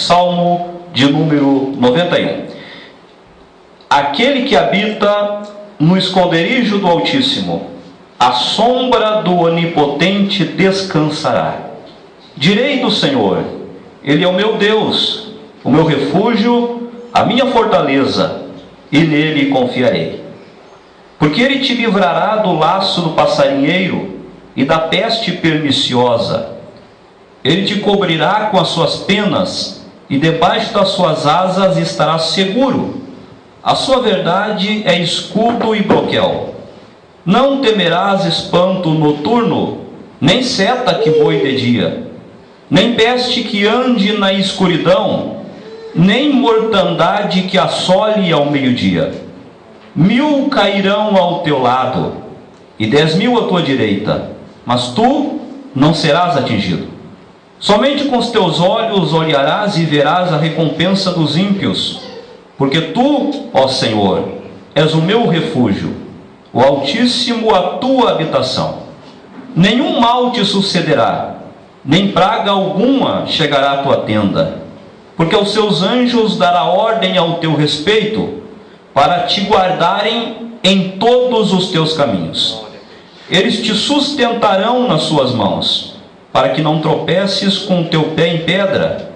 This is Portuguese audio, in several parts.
Salmo de número 91. Aquele que habita no esconderijo do Altíssimo, à sombra do Onipotente descansará. Direi do Senhor: Ele é o meu Deus, o meu refúgio, a minha fortaleza, e nele confiarei. Porque Ele te livrará do laço do passarinheiro e da peste perniciosa. Ele te cobrirá com as suas penas, e debaixo das suas asas estarás seguro. A sua verdade é escudo e broquel. Não temerás espanto noturno, nem seta que voe de dia, nem peste que ande na escuridão, nem mortandade que assole ao meio-dia. 1000 cairão ao teu lado, e 10.000 à tua direita, mas tu não serás atingido. Somente com os teus olhos olharás e verás a recompensa dos ímpios, porque tu, ó Senhor, és o meu refúgio, o Altíssimo a tua habitação. Nenhum mal te sucederá, nem praga alguma chegará à tua tenda, porque aos seus anjos dará ordem ao teu respeito, para te guardarem em todos os teus caminhos. Eles te sustentarão nas suas mãos, para que não tropeces com o teu pé em pedra.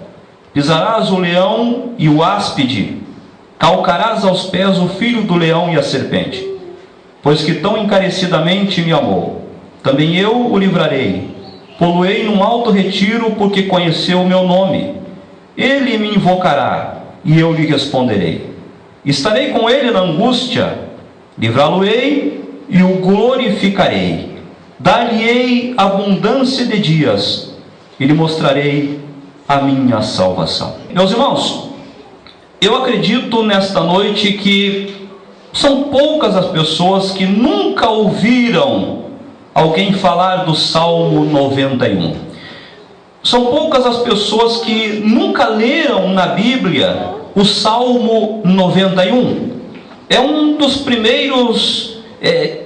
Pisarás o leão e o áspide, calcarás aos pés o filho do leão e a serpente. Pois que tão encarecidamente me amou, também eu o livrarei. Pô-lo-ei num alto retiro, porque conheceu o meu nome. Ele me invocará, e eu lhe responderei. Estarei com ele na angústia, livrá-lo-ei e o glorificarei. Dar-lhe-ei abundância de dias, e lhe mostrarei a minha salvação. Meus irmãos, eu acredito nesta noite que são poucas as pessoas que nunca ouviram alguém falar do Salmo 91. São poucas as pessoas que nunca leram na Bíblia o Salmo 91. É um dos primeiros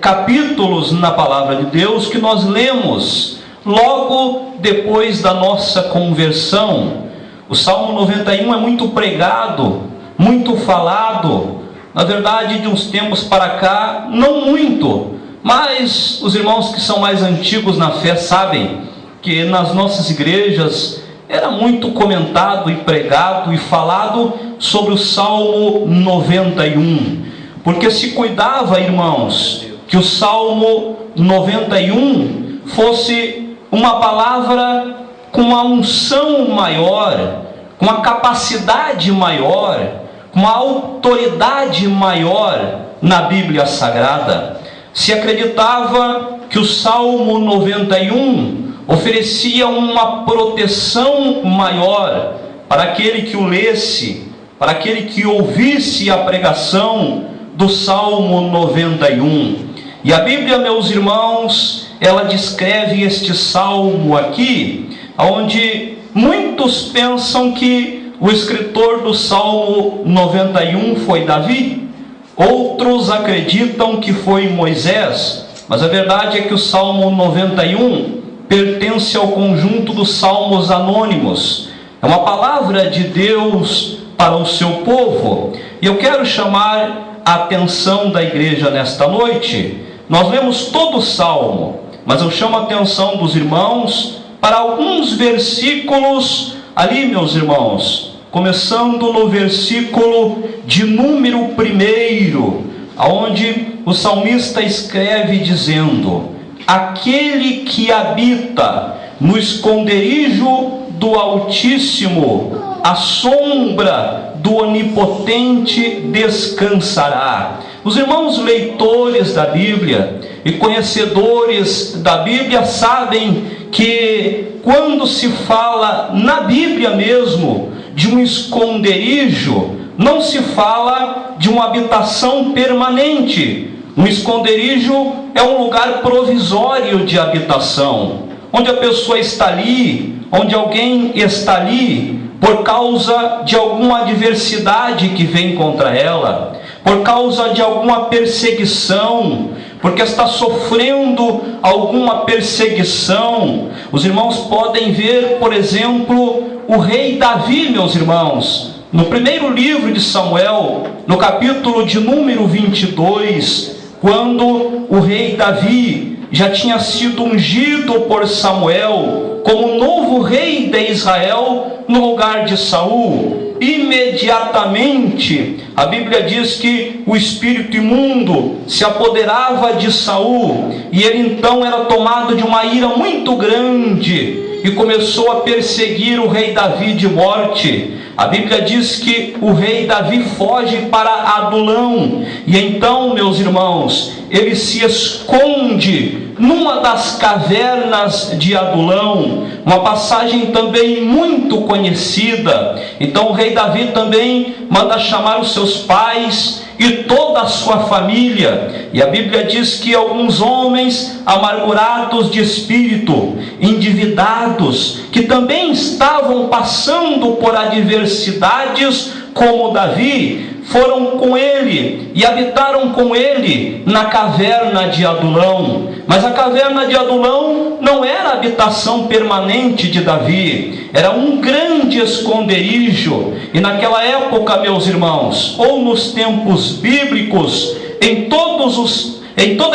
capítulos na palavra de Deus que nós lemos logo depois da nossa conversão. O Salmo 91 é muito pregado, muito falado. Na verdade, de uns tempos para cá, não muito, mas os irmãos que são mais antigos na fé sabem que nas nossas igrejas era muito comentado e pregado e falado sobre o Salmo 91, porque se cuidava, irmãos, que o Salmo 91 fosse uma palavra com uma unção maior, com uma capacidade maior, com uma autoridade maior na Bíblia Sagrada. Se acreditava que o Salmo 91 oferecia uma proteção maior para aquele que o lesse, para aquele que ouvisse a pregação do Salmo 91. E a Bíblia, meus irmãos, ela descreve este salmo aqui, onde muitos pensam que o escritor do Salmo 91 foi Davi, outros acreditam que foi Moisés, mas a verdade é que o Salmo 91 pertence ao conjunto dos salmos anônimos. É uma palavra de Deus para o seu povo. E eu quero chamar a atenção da igreja nesta noite. Nós lemos todo o salmo, mas eu chamo a atenção dos irmãos para alguns versículos ali, meus irmãos, começando no versículo de número 1, onde o salmista escreve dizendo: aquele que habita no esconderijo do Altíssimo, à sombra do Onipotente descansará. Os irmãos leitores da Bíblia e conhecedores da Bíblia sabem que quando se fala na Bíblia mesmo de um esconderijo, não se fala de uma habitação permanente. Um esconderijo é um lugar provisório de habitação, onde a pessoa está ali, onde alguém está ali por causa de alguma adversidade que vem contra ela, por causa de alguma perseguição, porque está sofrendo alguma perseguição. Os irmãos podem ver, por exemplo, o rei Davi, meus irmãos. No primeiro livro de Samuel, no capítulo de número 22, quando o rei Davi já tinha sido ungido por Samuel como novo rei de Israel no lugar de Saul, imediatamente a Bíblia diz que o espírito imundo se apoderava de Saul, e ele então era tomado de uma ira muito grande e começou a perseguir o rei Davi de morte. A Bíblia diz que o rei Davi foge para Adulão, e então, meus irmãos, ele se esconde numa das cavernas de Adulão, uma passagem também muito conhecida. Então o rei Davi também manda chamar os seus pais e toda a sua família, e a Bíblia diz que alguns homens amargurados de espírito, endividados, que também estavam passando por adversidades como Davi, foram com ele e habitaram com ele na caverna de Adulão. Mas a caverna de Adulão não era a habitação permanente de Davi, era um grande esconderijo. E naquela época, meus irmãos, ou nos tempos bíblicos, em toda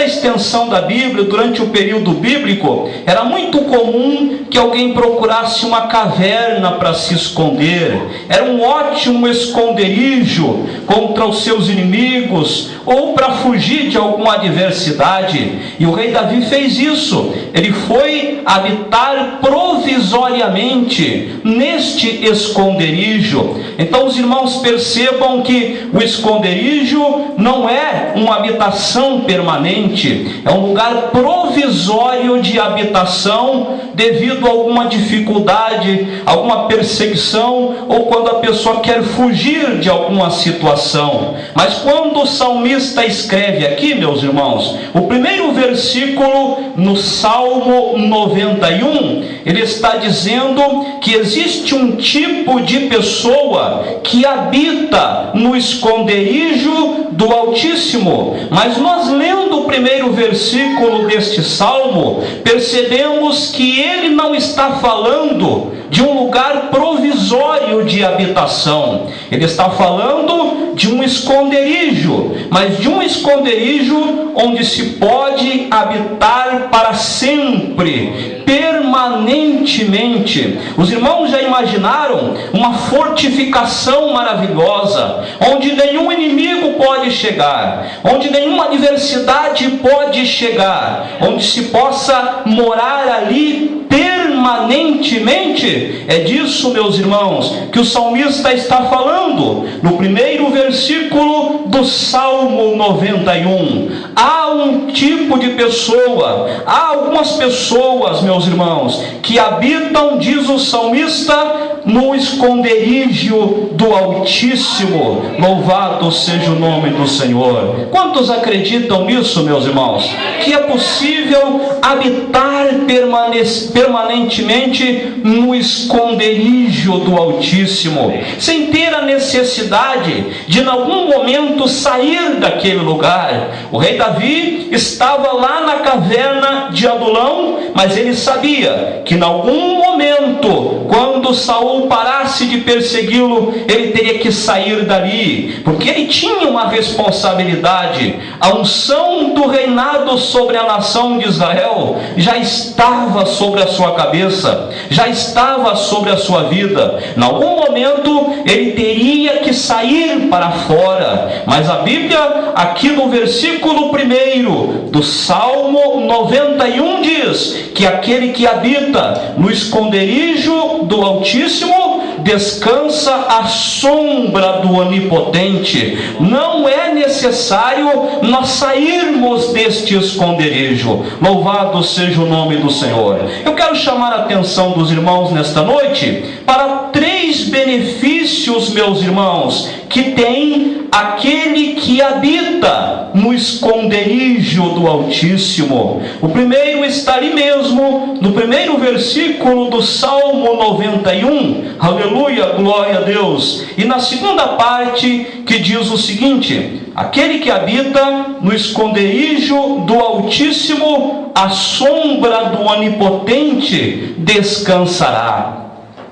a extensão da Bíblia, durante o período bíblico, era muito comum que alguém procurasse uma caverna para se esconder. Era um ótimo esconderijo contra os seus inimigos ou para fugir de alguma adversidade. E o rei Davi fez isso. Ele foi habitar provisoriamente neste esconderijo. Então os irmãos percebam que o esconderijo não é uma habitação permanente, é um lugar provisório de habitação devido a alguma dificuldade, alguma perseguição, ou quando a pessoa quer fugir de alguma situação. Mas quando o salmista escreve aqui, meus irmãos, o primeiro versículo no Salmo 91, ele está dizendo que existe um tipo de pessoa que habita no esconderijo do Altíssimo. Mas nós, lendo o primeiro versículo deste salmo, percebemos que ele não está falando de um lugar provisório de habitação. Ele está falando de um esconderijo, mas de um esconderijo onde se pode habitar para sempre, permanentemente. Os irmãos já imaginaram uma fortificação maravilhosa, onde nenhum inimigo pode chegar, onde nenhuma adversidade pode chegar, onde se possa morar ali permanentemente? É disso, meus irmãos, que o salmista está falando no primeiro versículo do Salmo 91. Há um tipo de pessoa, há algumas pessoas, meus irmãos, que habitam, diz o salmista, no esconderijo do Altíssimo. Louvado seja o nome do Senhor. Quantos acreditam nisso, meus irmãos? Que é possível habitar permanentemente no esconderijo do Altíssimo, sem ter a necessidade de em algum momento sair daquele lugar. O rei Davi estava lá na caverna de Adulão, mas ele sabia que em algum momento, quando Saul parasse de persegui-lo, ele teria que sair dali, porque ele tinha uma responsabilidade. A unção do reinado sobre a nação de Israel já estava sobre a sua cabeça, já estava sobre a sua vida. Em algum momento ele teria que sair para fora. Mas a Bíblia, aqui no versículo 1 do Salmo 91, diz que aquele que habita no esconderijo do Altíssimo descansa à sombra do Onipotente. Não é necessário nós sairmos deste esconderijo. Louvado seja o nome do Senhor. Eu quero chamar a atenção dos irmãos nesta noite para 3 benefícios, meus irmãos, que tem aquele que habita no esconderijo do Altíssimo. O primeiro está ali mesmo, no primeiro versículo do Salmo 91, aleluia, glória a Deus. E na segunda parte, que diz o seguinte: aquele que habita no esconderijo do Altíssimo, à sombra do Onipotente descansará.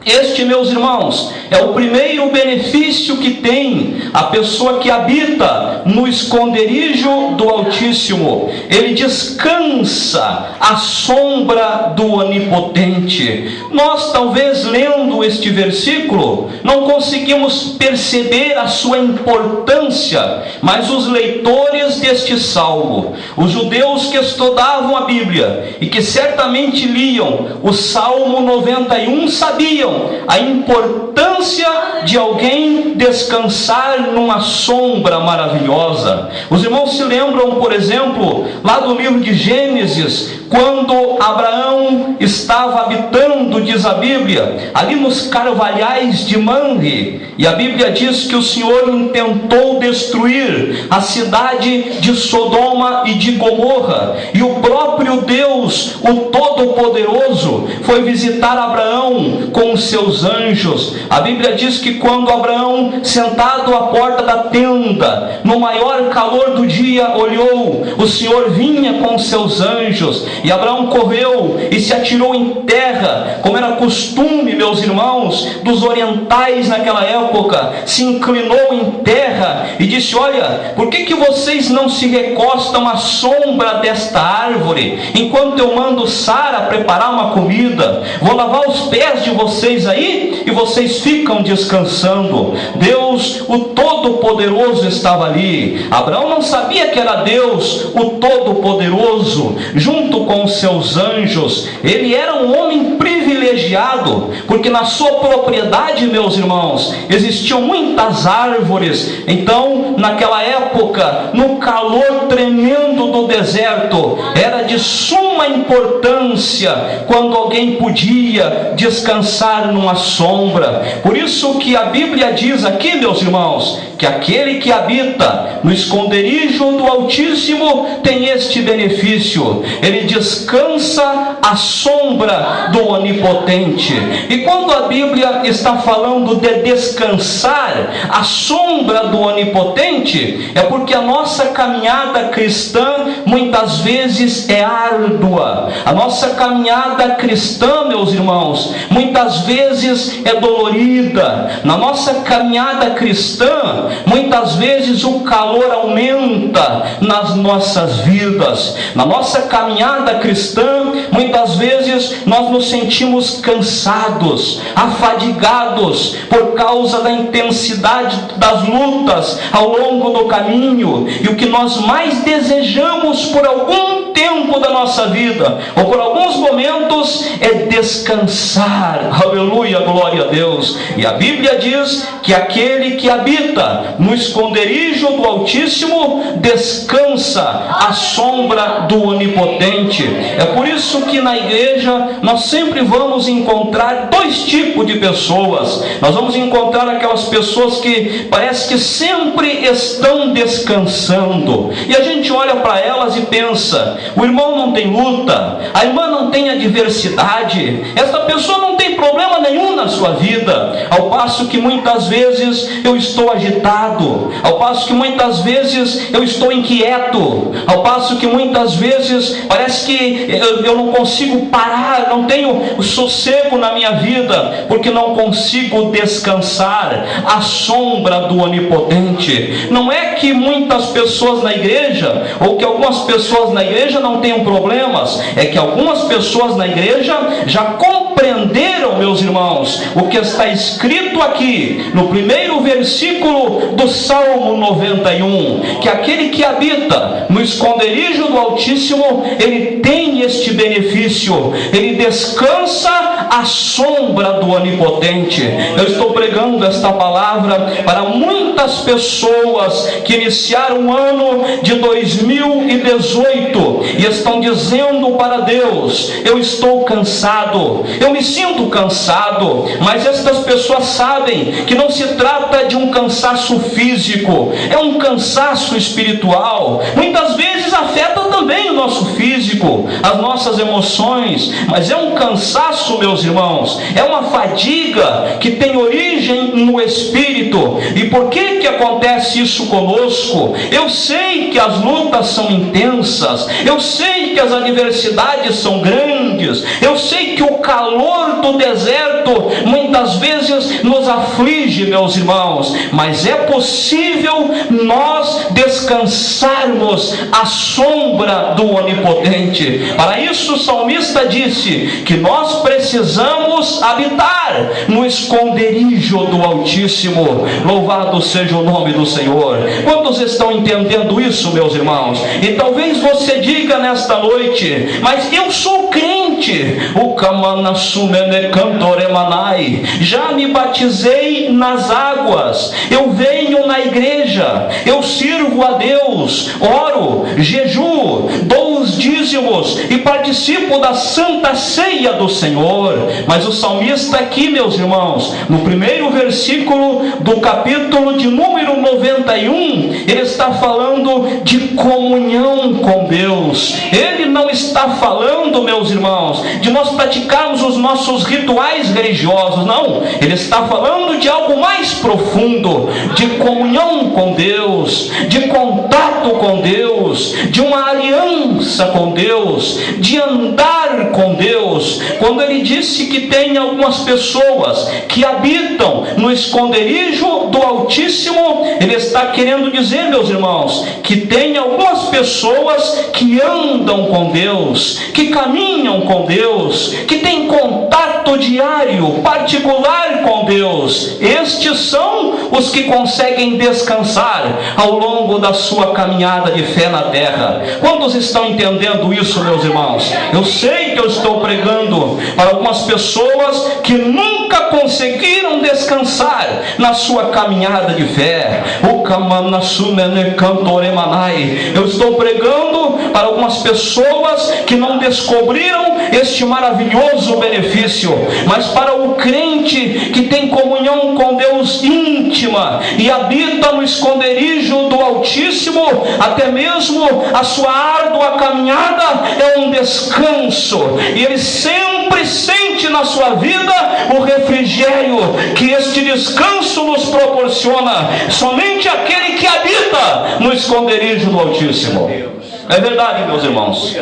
Este, meus irmãos, é o primeiro benefício que tem a pessoa que habita no esconderijo do Altíssimo. Ele descansa à sombra do Onipotente. Nós, talvez, lendo este versículo, não conseguimos perceber a sua importância, mas os leitores deste salmo, os judeus que estudavam a Bíblia e que certamente liam o Salmo 91, sabiam a importância de alguém descansar numa sombra maravilhosa. Os irmãos se lembram, por exemplo, lá do livro de Gênesis, quando Abraão estava habitando, diz a Bíblia, ali nos carvalhais de Mamre, e a Bíblia diz que o Senhor intentou destruir a cidade de Sodoma e de Gomorra, e o próprio Deus, o Todo-Poderoso, foi visitar Abraão com os seus anjos. A Bíblia diz que quando Abraão, sentado à porta da tenda, no maior calor do dia, olhou, o Senhor vinha com os seus anjos, e Abraão correu e se atirou em terra, como era costume, meus irmãos, dos orientais naquela época. Se inclinou em terra e disse: olha, por que vocês não se recostam à sombra desta árvore, enquanto eu mando Sara preparar uma comida? Vou lavar os pés de vocês aí e vocês ficam descansando. Deus, o Todo-Poderoso, estava ali. Abraão não sabia que era Deus, o Todo-Poderoso, junto com os seus anjos. Ele era um homem privilegiado, porque na sua propriedade, meus irmãos, existiam muitas árvores. Então, naquela época, no calor tremendo do deserto, era de suma importância quando alguém podia descansar numa sombra. Por isso que a Bíblia diz aqui, meus irmãos, que aquele que habita no esconderijo do Altíssimo tem este benefício: ele descansa à sombra do Onipotente. E quando a Bíblia está falando de descansar à sombra do Onipotente, é porque a nossa caminhada cristã muitas vezes é árdua. A nossa caminhada cristã, meus irmãos, muitas vezes é dolorida. Na nossa caminhada cristã, muitas vezes o calor aumenta nas nossas vidas. Na nossa caminhada cristã, muitas vezes nós nos sentimos cansados, afadigados por causa da intensidade das lutas ao longo do caminho. E o que nós mais desejamos por algum tempo da nossa vida, ou por alguns momentos, é descansar. Aleluia, glória a Deus. E a Bíblia diz que aquele que habita no esconderijo do Altíssimo descansa à sombra do Onipotente. É por isso que na igreja nós sempre vamos encontrar dois tipos de pessoas. Nós vamos encontrar aquelas pessoas que parece que sempre estão descansando, e a gente olha para elas e pensa: o irmão não tem luta, a irmã não tem adversidade, essa pessoa não tem problema nenhum na sua vida. Ao passo que muitas vezes eu estou agitado, ao passo que muitas vezes eu estou inquieto, ao passo que muitas vezes parece que eu não consigo parar, não tenho sossego na minha vida, porque não consigo descansar à sombra do Onipotente. Não é que muitas pessoas na igreja, ou que algumas pessoas na igreja não tenham problemas, é que algumas pessoas na igreja já compreenderam, meus irmãos, o que está escrito aqui no primeiro versículo do Salmo 91, que aquele que habita no esconderijo do Altíssimo, ele tem este benefício, ele descansa à sombra do Onipotente. Eu estou pregando esta palavra para muitas pessoas que iniciaram o ano de 2018 e estão dizendo para Deus: eu estou cansado, eu me sinto cansado. Mas estas pessoas sabem que não se trata de um cansaço físico, é um cansaço espiritual. Muitas vezes afeta também o nosso físico, físico, as nossas emoções, mas é um cansaço, meus irmãos, é uma fadiga que tem origem no espírito. E por que acontece isso conosco? Eu sei que as lutas são intensas, eu sei que as adversidades são grandes, eu sei que o calor do deserto muitas vezes nos aflige, meus irmãos, mas é possível nós descansarmos à sombra do Onipotente. Para isso o salmista disse que nós precisamos habitar no esconderijo do Altíssimo. Louvado seja o nome do Senhor. Quantos estão entendendo isso, meus irmãos? E talvez você diga nesta noite: mas eu sou crente, o Kamanasumene Cantoremanai, já me batizei nas águas, eu venho na igreja, eu sirvo a Deus, oro, jejuo, dou os dízimos e participo da santa ceia do Senhor. Mas o salmista aqui, meus irmãos, no primeiro versículo do capítulo de número 91, ele está falando de comunhão com Deus. Ele não está falando, meus irmãos, de nós praticarmos os nossos rituais religiosos, não. Ele está falando de algo mais profundo, de comunhão com Deus, de contato com Deus, de uma aliança com Deus, de andar com Deus. Quando ele disse que tem algumas pessoas que habitam no esconderijo do Altíssimo, ele está querendo dizer, meus irmãos, que tem algumas pessoas que andam com Deus, que caminham com Deus, que têm contato diário, particular com Deus. Estes são os que conseguem descansar ao longo da sua caminhada de fé na terra. Quantos estão entendendo isso, meus irmãos? Eu sei que eu estou pregando para algumas pessoas que nunca conseguiram descansar na sua caminhada de fé. Eu estou pregando para algumas pessoas que não descobriram este maravilhoso benefício, mas para o crente que tem comunhão com Deus íntima e habita no esconderijo do Altíssimo, até mesmo a sua árdua caminhada é um descanso, e ele sempre sente na sua vida o refrigério que este descanso nos proporciona. Somente aquele que habita no esconderijo do Altíssimo. É verdade, meus irmãos,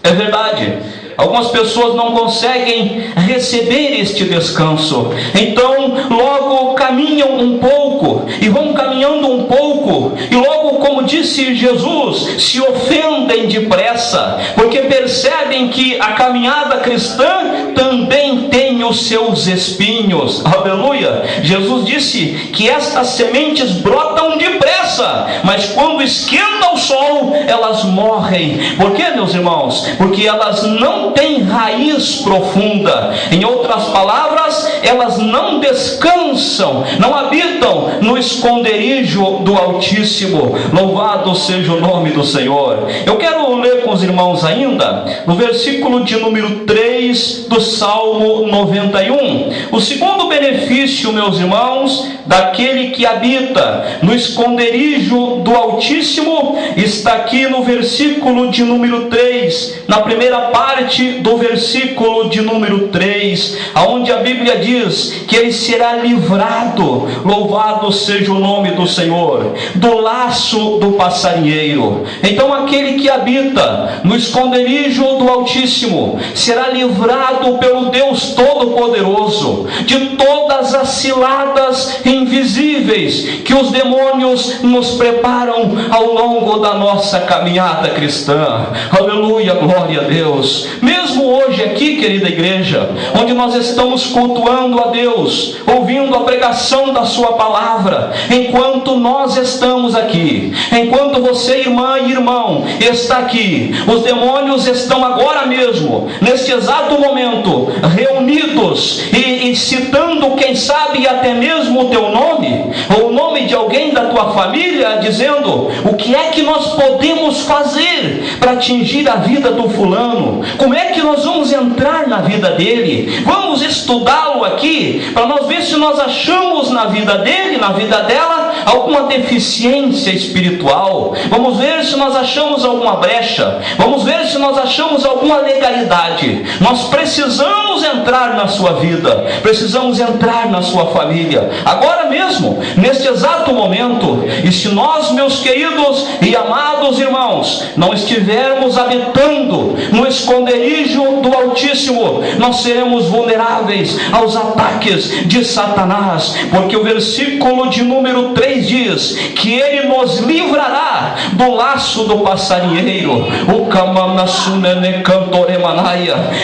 é verdade. Algumas pessoas não conseguem receber este descanso, então logo caminham um pouco, e vão caminhando um pouco, e logo, como disse Jesus, se ofendem depressa, porque percebem que a caminhada cristã também tem os seus espinhos. Aleluia! Jesus disse que estas sementes brotam depressa, mas quando esquenta o sol, elas morrem. Por quê, meus irmãos? Porque elas não têm raiz profunda. Em outras palavras, elas não descansam, não habitam no esconderijo do Altíssimo. Louvado seja o nome do Senhor. Eu quero ler com os irmãos ainda no versículo de número 3 do Salmo 91. O segundo benefício, meus irmãos, daquele que habita no esconderijo do Altíssimo está aqui no versículo de número 3, na primeira parte do versículo de número 3, aonde a Bíblia diz que ele será livrado, louvado seja o nome do Senhor, do laço do passarinheiro. Então aquele que habita no esconderijo do Altíssimo será livrado pelo Deus Todo-Poderoso de todas as ciladas invisíveis que os demônios nos preparam ao longo da nossa caminhada cristã. Aleluia, glória a Deus. Mesmo hoje aqui, querida igreja, onde nós estamos cultuando a Deus, ouvindo a pregação da sua palavra, enquanto nós estamos aqui, enquanto você, irmã e irmão, está aqui, os demônios estão agora mesmo, neste exato momento, reunidos e citando, quem sabe, até mesmo o teu nome, ou o nome de alguém da tua família, dizendo: o que é que nós podemos fazer para atingir a vida do fulano? Como é que nós vamos entrar na vida dele? Vamos estudá-lo aqui, para nós ver se nós achamos na vida dele, na vida dela, alguma deficiência espiritual, vamos ver se nós achamos alguma brecha, vamos ver se nós achamos alguma legalidade. Nós precisamos entrar na sua vida, precisamos entrar na sua família, agora mesmo, neste exato momento. E se nós, meus queridos e amados irmãos, não estivermos habitando no esconderijo do Altíssimo, nós seremos vulneráveis aos ataques de Satanás, porque o versículo de número 3 diz que ele nos livrará do laço do passarinheiro,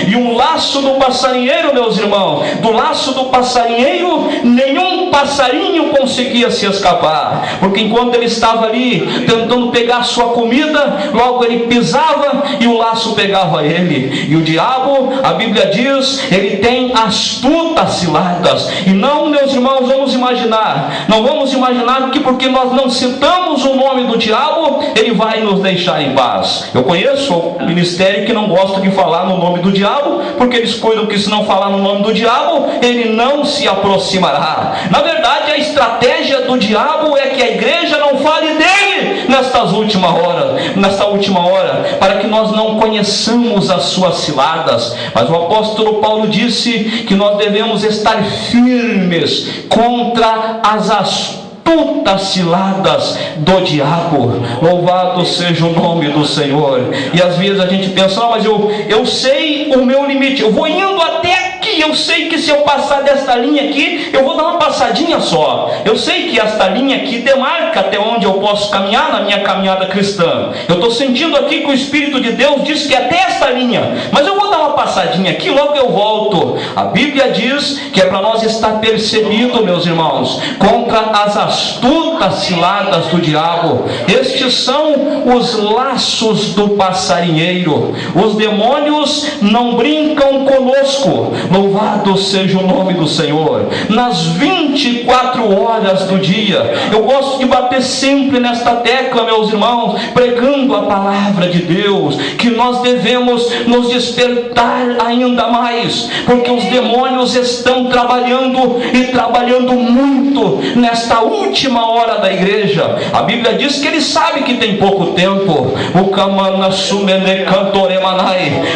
e um laço do passarinheiro, meus irmãos, do laço do passarinheiro nenhum passarinho conseguia se escapar, porque enquanto ele estava ali tentando pegar sua comida, logo ele pisava e o laço pegava ele. E o diabo, a Bíblia diz, ele tem astutas ciladas. E não, meus irmãos, vamos imaginar, não vamos imaginar que porque nós não citamos o nome do diabo, ele vai nos deixar em paz. Eu conheço o ministério que não gosta de falar no nome do diabo, porque eles cuidam que se não falar no nome do diabo, ele não se aproximará. Na verdade, a estratégia do diabo é que a igreja não fale dele nesta última hora, para que nós não conheçamos as suas ciladas. Mas o apóstolo Paulo disse que nós devemos estar firmes contra as astutas ciladas do diabo. Louvado seja o nome do Senhor. E às vezes a gente pensa, não, mas eu sei o meu limite, eu vou indo até aqui, eu sei que se eu passar desta linha aqui, eu vou dar uma passadinha só. Eu sei que esta linha aqui demarca até onde eu posso caminhar na minha caminhada cristã. Eu estou sentindo aqui que o Espírito de Deus diz que é até esta linha, mas eu vou dar uma passadinha aqui, logo eu volto. A Bíblia diz que é para nós estar percebido, meus irmãos, contra as astutas ciladas do diabo. Estes são os laços do passarinheiro. Os demônios não brincam conosco. Louvado seja o nome do Senhor. Nas 24 horas do dia, eu gosto de bater sempre nesta tecla, meus irmãos, pregando a palavra de Deus, que nós devemos nos despertar ainda mais, porque os demônios estão trabalhando e trabalhando muito nesta última hora da igreja. A Bíblia diz que ele sabe que tem pouco tempo.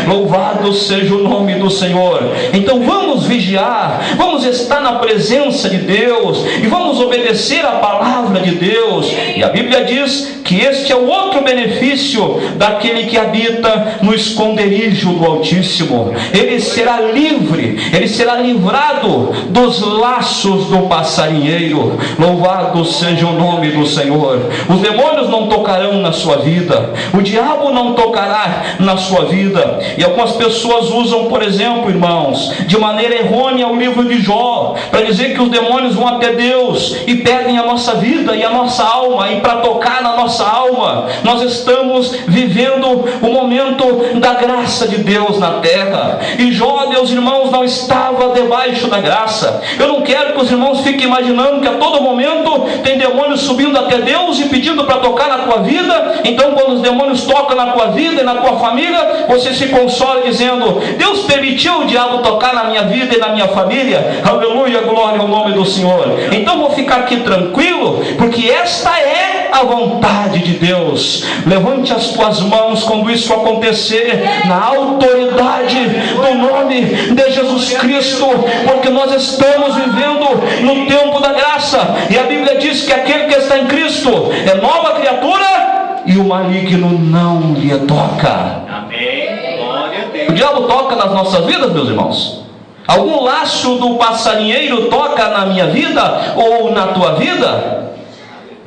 Louvado seja o nome do Senhor. Então vamos vigiar, vamos estar na presença de Deus e vamos obedecer a palavra de Deus. E a Bíblia diz que este é o outro benefício daquele que habita no esconderijo do Altíssimo. Ele será livre, ele será livrado dos laços do passarinheiro. Louvado seja o nome do Senhor. Os demônios não tocarão na sua vida, o diabo não tocará na sua vida. E algumas pessoas usam, por exemplo, irmãos, de maneira errônea o livro de Jó, para dizer que os demônios vão até Deus e pedem a nossa vida e a nossa alma, e para tocar na nossa alma. Nós estamos vivendo o momento da graça de Deus na terra, e Jó, meus irmãos, não estava debaixo da graça. Eu não quero que os irmãos fiquem imaginando que a todo momento tem demônios subindo até Deus e pedindo para tocar na tua vida. Então quando os demônios tocam na tua vida e na tua família, você se consola dizendo: Deus permitiu o diabo tocar na minha vida e na minha família. Aleluia, glória ao nome do Senhor. Então vou ficar aqui tranquilo, porque esta é a vontade de Deus. Levante as tuas mãos quando isso acontecer, na autoridade do nome de Jesus Cristo, porque nós estamos vivendo no tempo da graça, e a Bíblia diz que aquele que está em Cristo é nova criatura, e o maligno não lhe toca. Amém. Glória a Deus. O diabo toca nas nossas vidas, meus irmãos? Algum laço do passarinheiro toca na minha vida ou na tua vida?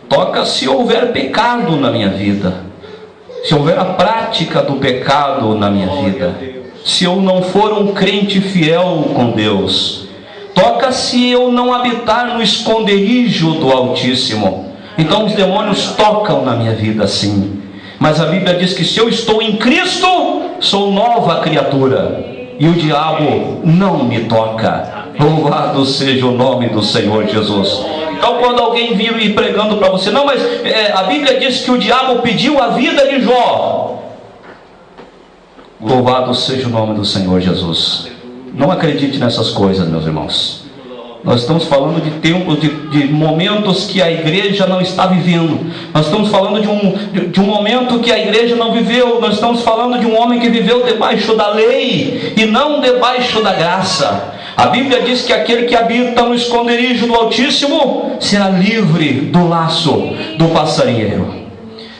Toca se houver pecado na minha vida, se houver a prática do pecado na minha vida, se eu não for um crente fiel com Deus. Toca se eu não habitar no esconderijo do Altíssimo. Então os demônios tocam na minha vida, sim. Mas a Bíblia diz que se eu estou em Cristo, sou nova criatura, e o diabo não me toca. Louvado seja o nome do Senhor Jesus. Então quando alguém vir e pregando para você: não, mas a Bíblia diz que o diabo pediu a vida de Jó. Louvado seja o nome do Senhor Jesus. Não acredite nessas coisas, meus irmãos. Nós estamos falando de tempos, de momentos que a igreja não está vivendo. Nós estamos falando de um momento que a igreja não viveu. Nós estamos falando de um homem que viveu debaixo da lei e não debaixo da graça. A Bíblia diz que aquele que habita no esconderijo do Altíssimo será livre do laço do passarinheiro.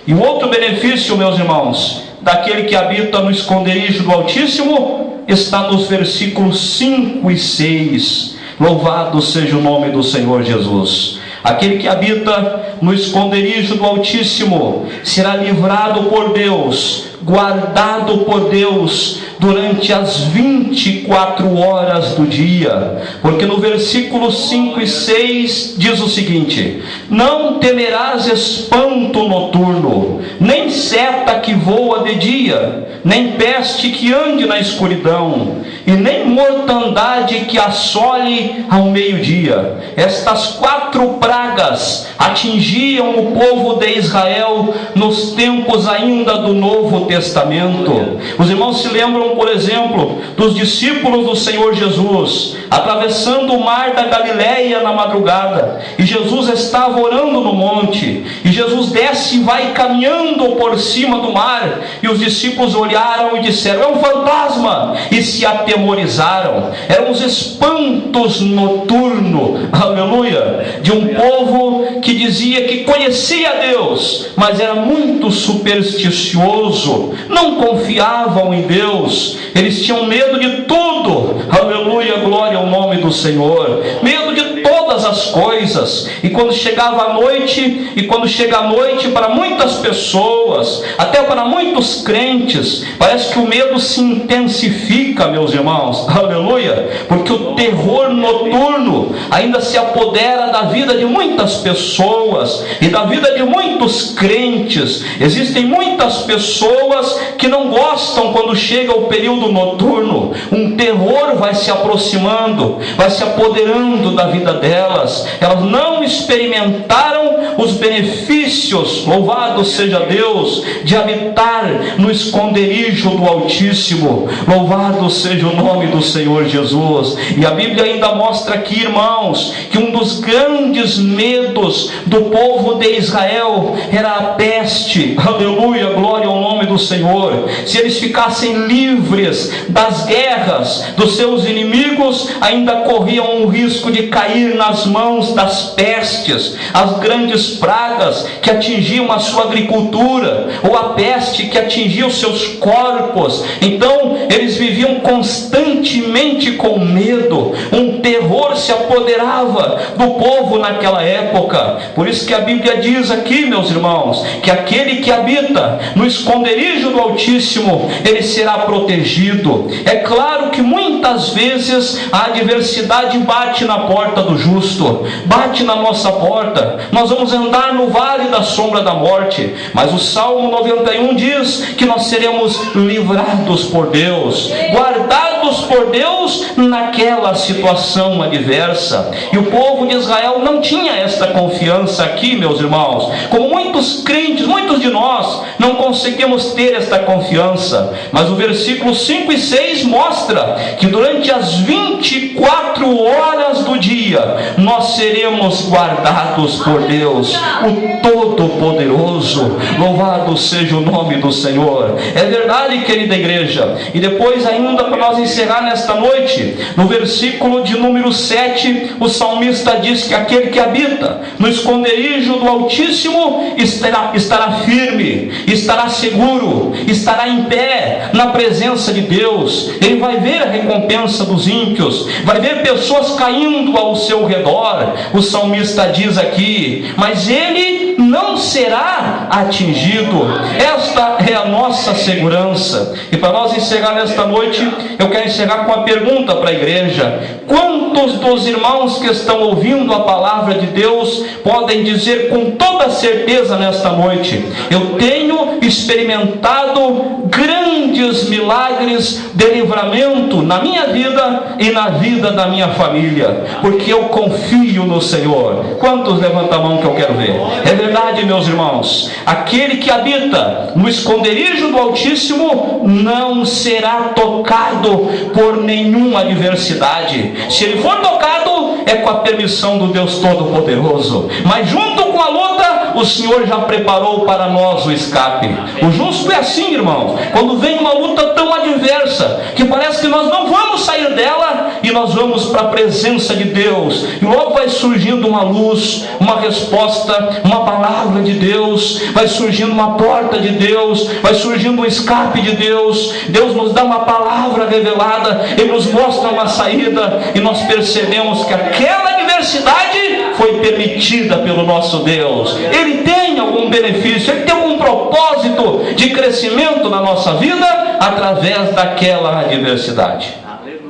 E o outro benefício, meus irmãos, daquele que habita no esconderijo do Altíssimo está nos versículos 5 e 6. Louvado seja o nome do Senhor Jesus. Aquele que habita no esconderijo do Altíssimo será livrado por Deus, guardado por Deus durante as 24 horas do dia. Porque no versículo 5 e 6 diz o seguinte: não temerás espanto noturno, nem seta que voa de dia, nem peste que ande na escuridão, e nem mortandade que assole ao meio-dia. Estas 4 pragas atingiam o povo de Israel nos tempos ainda do Novo Testamento. Os irmãos se lembram, por exemplo, dos discípulos do Senhor Jesus atravessando o mar da Galileia na madrugada, e Jesus estava orando no monte, e Jesus desce e vai caminhando por cima do mar, e os discípulos olharam e disseram: é um fantasma, e se atemorizaram. Eram os espantos noturnos, aleluia, de um povo que dizia que conhecia Deus, mas era muito supersticioso, não confiavam em Deus, eles tinham medo de tudo, aleluia, glória ao nome do Senhor, medo de todas as coisas. E quando chegava a noite, e quando chega a noite para muitas pessoas, até para muitos crentes, parece que o medo se intensifica, meus irmãos, aleluia, porque o terror noturno ainda se apodera da vida de muitas pessoas e da vida de muitos crentes. Existem muitas pessoas que não gostam quando chega o período noturno. Um terror vai se aproximando, vai se apoderando da vida delas. Elas não experimentaram os benefícios, louvado seja Deus, de habitar no esconderijo do Altíssimo. Louvado seja o nome do Senhor Jesus. E a Bíblia ainda mostra aqui, irmãos, que um dos grandes medos do povo de Israel era a peste. Aleluia, glória ao nome do Senhor. Se eles ficassem livres das guerras dos seus inimigos, ainda corriam o risco de cair nas mãos das pestes, as grandes pragas que atingiam a sua agricultura, ou a peste que atingia os seus corpos. Então eles viviam constantemente com medo. Um terror se apoderava do povo naquela época. Por isso que a Bíblia diz aqui, meus irmãos, que aquele que habita no esconderijo do Altíssimo, ele será protegido. É claro que muitas vezes a adversidade bate na porta do justo, bate na nossa porta. Nós vamos andar no vale da sombra da morte, mas o Salmo 91 diz que nós seremos livrados por Deus, guardados por Deus naquela situação adversa. E o povo de Israel não tinha esta confiança aqui, meus irmãos. Como muitos crentes, muitos de nós não conseguimos ter esta confiança, mas o versículo 5 e 6 mostra que durante as 24 horas do dia nós seremos guardados por Deus, o Todo-Poderoso. Louvado seja o nome do Senhor. É verdade, querida igreja. E depois ainda, para nós encerrar nesta noite, no versículo de número 7, o salmista diz que aquele que habita no esconderijo do Altíssimo estará firme, estará seguro, estará em pé na presença de Deus. Ele vai ver a recompensa dos ímpios, vai ver pessoas caindo ao seu redor. O salmista diz aqui: mas ele não será atingido. Esta é a nossa segurança. E para nós encerrar nesta noite, eu quero encerrar com uma pergunta para a igreja: quantos dos irmãos que estão ouvindo a palavra de Deus podem dizer com toda certeza nesta noite: eu tenho experimentado grandes milagres de livramento na minha vida e na vida da minha família, porque eu confio no Senhor? Quantos levantam a mão que eu quero ver? É verdade, meus irmãos, aquele que habita no esconderijo do Altíssimo não será tocado por nenhuma adversidade. Se ele for tocado, é com a permissão do Deus Todo-Poderoso. Mas junto com a luta, o Senhor já preparou para nós o escape. O justo é assim, irmão. Quando vem uma luta tão adversa, que parece que nós não vamos sair dela, e nós vamos para a presença de Deus, e logo vai surgindo uma luz, uma resposta, uma palavra de Deus, vai surgindo uma porta de Deus, vai surgindo um escape de Deus. Deus nos dá uma palavra revelada, Ele nos mostra uma saída, e nós percebemos que aquela adversidade foi permitida pelo nosso Deus. Ele tem algum benefício, Ele tem algum propósito de crescimento na nossa vida através daquela adversidade.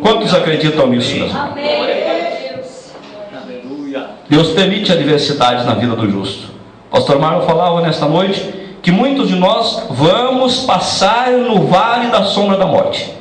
Quantos acreditam nisso, meus irmãos? Deus permite adversidades na vida do justo. O pastor Mário falava nesta noite que muitos de nós vamos passar no vale da sombra da morte.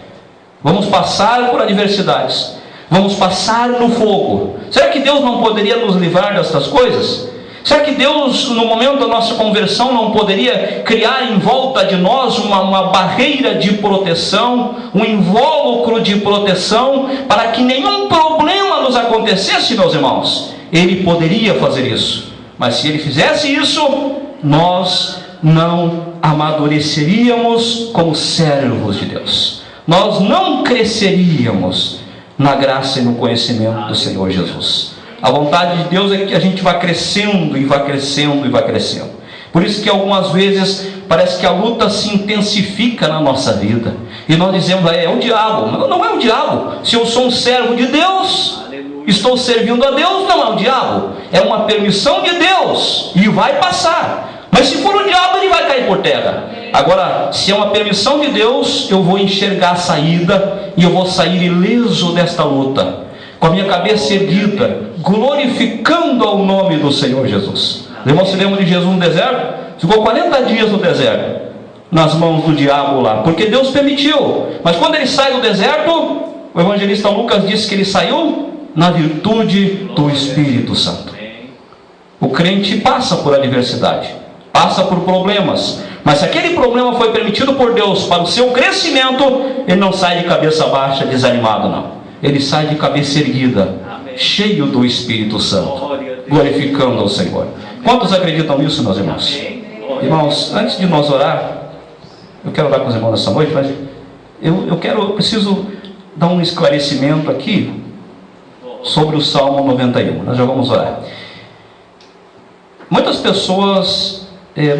Vamos passar por adversidades. Vamos passar no fogo. Será que Deus não poderia nos livrar destas coisas? Será que Deus, no momento da nossa conversão, não poderia criar em volta de nós uma barreira de proteção, um invólucro de proteção, para que nenhum problema nos acontecesse, meus irmãos? Ele poderia fazer isso. Mas se Ele fizesse isso, nós não amadureceríamos como servos de Deus. Nós não cresceríamos na graça e no conhecimento do Senhor Jesus. A vontade de Deus é que a gente vá crescendo e vá crescendo e vá crescendo. Por isso que algumas vezes parece que a luta se intensifica na nossa vida, e nós dizemos, é o diabo. Não é o diabo. Se eu sou um servo de Deus, estou servindo a Deus, não é o diabo. É uma permissão de Deus, e vai passar. Mas se for o diabo, ele vai cair por terra. Agora, se é uma permissão de Deus, eu vou enxergar a saída, e eu vou sair ileso desta luta, com a minha cabeça erguida, glorificando ao nome do Senhor Jesus. Os irmãos se lembram de Jesus no deserto? Ficou 40 dias no deserto, nas mãos do diabo lá, porque Deus permitiu. Mas quando ele sai do deserto, o evangelista Lucas diz que ele saiu na virtude do Espírito Santo. O crente passa por adversidade, passa por problemas, mas se aquele problema foi permitido por Deus para o seu crescimento, ele não sai de cabeça baixa, desanimado, não. Ele sai de cabeça erguida, cheio do Espírito Santo, glorificando ao Senhor. Quantos acreditam nisso, meus irmãos? Irmãos, antes de nós orar, eu quero orar com os irmãos nessa noite, mas eu preciso dar um esclarecimento aqui sobre o Salmo 91. Nós já vamos orar. Muitas pessoas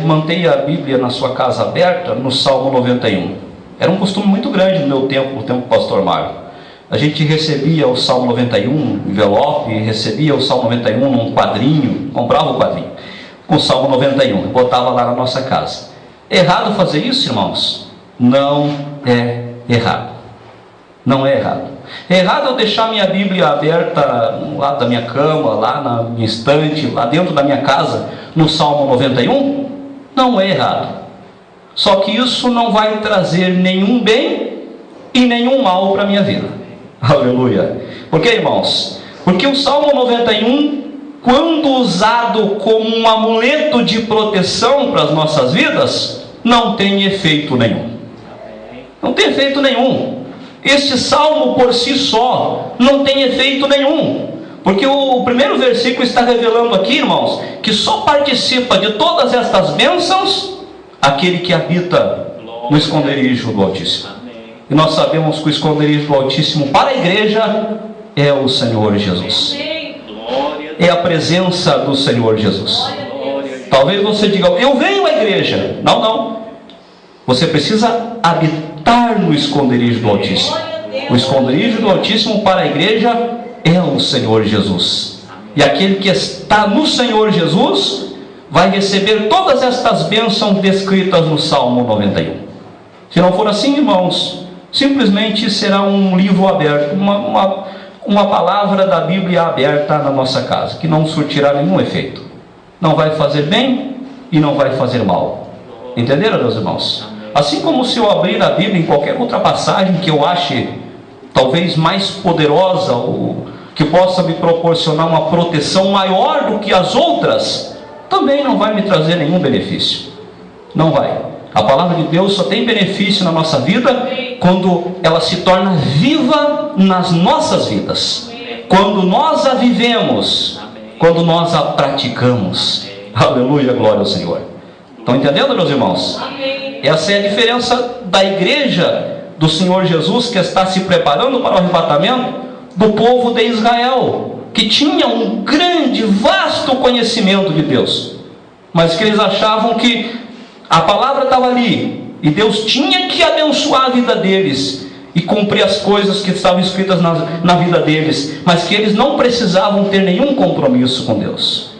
mantêm a Bíblia na sua casa aberta no Salmo 91. Era um costume muito grande no meu tempo, no tempo do pastor Mário. A gente recebia o Salmo 91 envelope, recebia o Salmo 91 num quadrinho, comprava o quadrinho com o Salmo 91 e botava lá na nossa casa. É errado fazer isso, irmãos? Não é errado. Não é errado. É errado eu deixar minha Bíblia aberta no lado da minha cama, lá na minha estante, lá dentro da minha casa, no Salmo 91? Não é errado. Só que isso não vai trazer nenhum bem e nenhum mal para a minha vida. Aleluia. Por que, irmãos? Porque o Salmo 91, quando usado como um amuleto de proteção para as nossas vidas, não tem efeito nenhum. Não tem efeito nenhum. Este salmo por si só não tem efeito nenhum. Porque o primeiro versículo está revelando aqui, irmãos, que só participa de todas estas bênçãos aquele que habita no esconderijo do Altíssimo. E nós sabemos que o esconderijo do Altíssimo para a igreja é o Senhor Jesus. É a presença do Senhor Jesus. Talvez você diga, eu venho à igreja. Não, não. Você precisa habitar no esconderijo do Altíssimo. O esconderijo do Altíssimo para a igreja é o Senhor Jesus. E aquele que está no Senhor Jesus vai receber todas estas bênçãos descritas no Salmo 91. Se não for assim, irmãos, simplesmente será um livro aberto, uma palavra da Bíblia aberta na nossa casa, que não surtirá nenhum efeito. Não vai fazer bem e não vai fazer mal. Entenderam, meus irmãos? Assim como se eu abrir a Bíblia em qualquer outra passagem que eu ache talvez mais poderosa, ou que possa me proporcionar uma proteção maior do que as outras, também não vai me trazer nenhum benefício. Não vai. A palavra de Deus só tem benefício na nossa vida quando ela se torna viva nas nossas vidas. quando nós a vivemos, quando nós a praticamos. Aleluia, glória ao Senhor. Estão entendendo, meus irmãos? Essa é a diferença da igreja do Senhor Jesus, que está se preparando para o arrebatamento, do povo de Israel, que tinha um grande, vasto conhecimento de Deus, mas que eles achavam que a palavra estava ali, e Deus tinha que abençoar a vida deles, e cumprir as coisas que estavam escritas na vida deles, mas que eles não precisavam ter nenhum compromisso com Deus.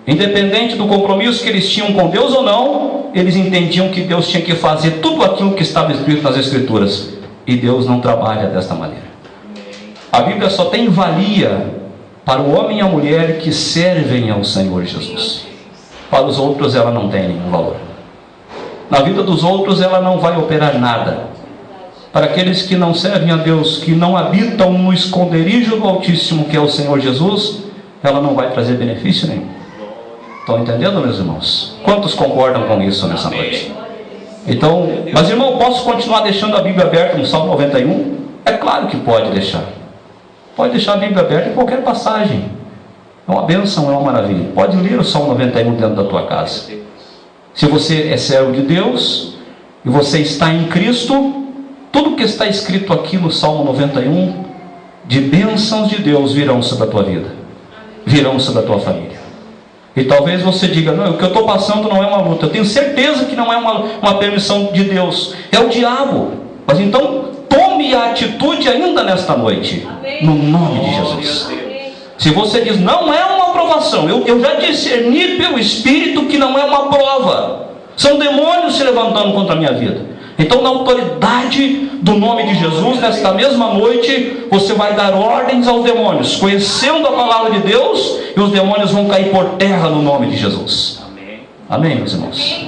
Independente do compromisso que eles tinham com Deus ou não, eles entendiam que Deus tinha que fazer tudo aquilo que estava escrito nas Escrituras, e Deus não trabalha desta maneira. A Bíblia só tem valia para o homem e a mulher que servem ao Senhor Jesus. Para os outros ela não tem nenhum valor. Na vida dos outros ela não vai operar nada. Para aqueles que não servem a Deus, que não habitam no esconderijo do Altíssimo, que é o Senhor Jesus, ela não vai trazer benefício nenhum. Estão entendendo, meus irmãos? Quantos concordam com isso nessa noite? Então, mas irmão, posso continuar deixando a Bíblia aberta no Salmo 91? É claro que pode deixar. Pode deixar a Bíblia aberta em qualquer passagem. É uma bênção, é uma maravilha. Pode ler o Salmo 91 dentro da tua casa. Se você é servo de Deus e você está em Cristo, tudo que está escrito aqui no Salmo 91, de bênçãos de Deus, virão sobre a tua vida, virão sobre a tua família. E talvez você diga: não, o que eu estou passando não é uma luta. Eu tenho certeza que não é uma permissão de Deus, é o diabo. Mas então tome a atitude ainda nesta noite, no nome de Jesus. Se você diz: não é uma provação, eu já discerni pelo Espírito que não é uma prova, são demônios se levantando contra a minha vida. Então, na autoridade do nome de Jesus, nesta mesma noite, você vai dar ordens aos demônios, conhecendo a palavra de Deus, e os demônios vão cair por terra no nome de Jesus. Amém, meus irmãos?